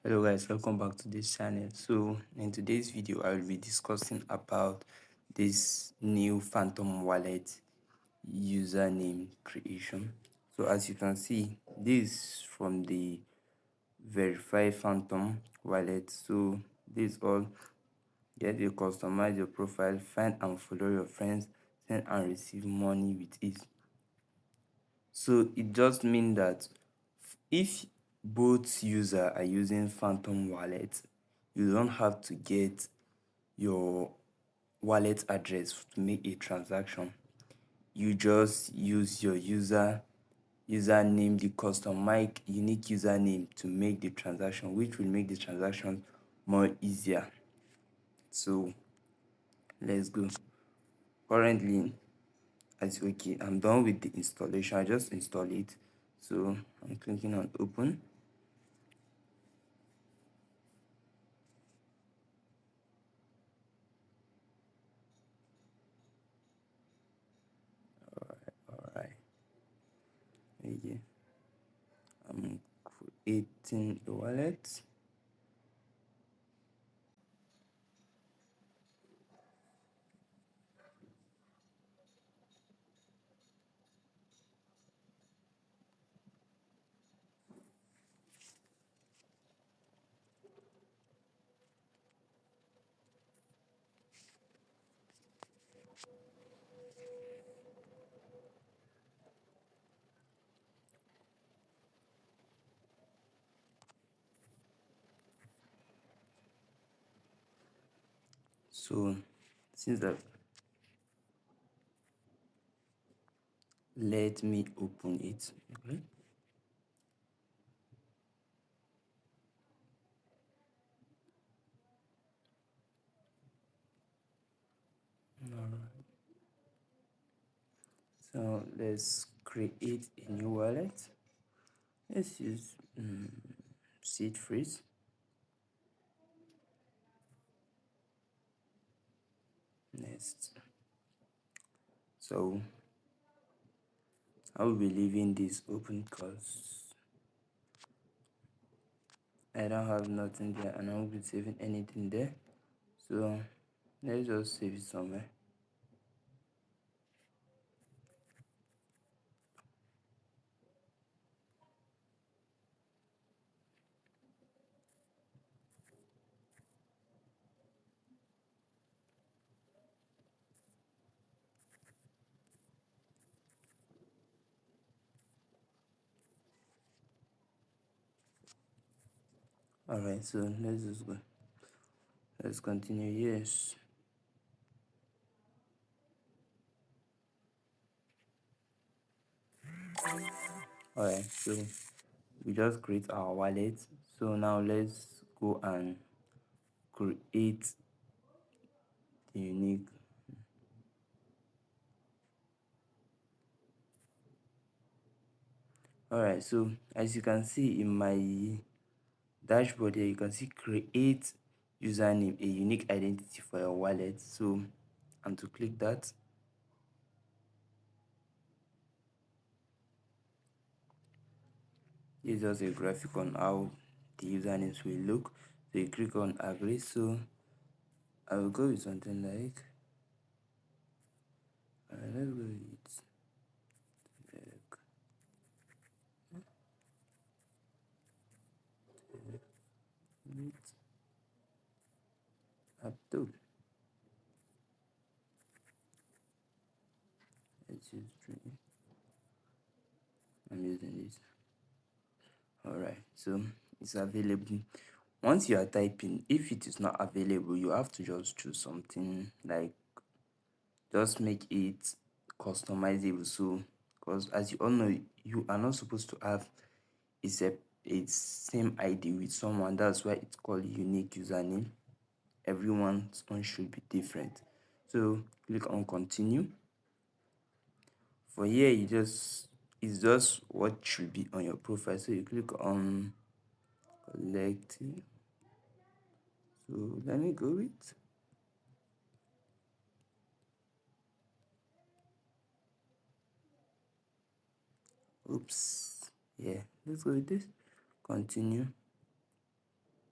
Hello guys, welcome back to this channel. So in today's video I will be discussing about this new Phantom wallet username creation. So as you can see, this is from the Verify Phantom wallet. So this is all. Get you customize your profile, find and follow your friends, send and receive money with ease. So it just means that if both users are using Phantom wallet, you don't have to get your wallet address to make a transaction. You just use your username, the custom unique username to make the transaction, which will make the transaction more easier. So let's go. Currently, as okay, I'm done with the installation. I just install it. So I'm clicking on open. All right. Okay. I'm creating a wallet. So since that, let me open it. Okay. All right. So let's create a new wallet. Let's use seed phrase. Next. So I will be leaving this open because I don't have nothing there and I won't be saving anything there. So let's just save it somewhere. Alright, so let's just go. Let's continue. Yes. Alright, so we just create our wallet. So now let's go and create the unique. Alright, so as you can see in my dashboard here, you can see create username, a unique identity for your wallet. So and to click that, this is just a graphic on how the usernames will look. So you click on agree. So I will go with something like let's go with Abdul. Let's use dream. I'm using this. Alright, so it's available. Once you are typing, if it is not available, you have to just choose something like just make it customizable. So because as you all know, you are not supposed to have a same ID with someone. That's why it's called unique username. Everyone's one should be different. So click on continue. For here, it's just what should be on your profile. So you click on collect. So let me go with oops. Yeah, let's go with this. Continue.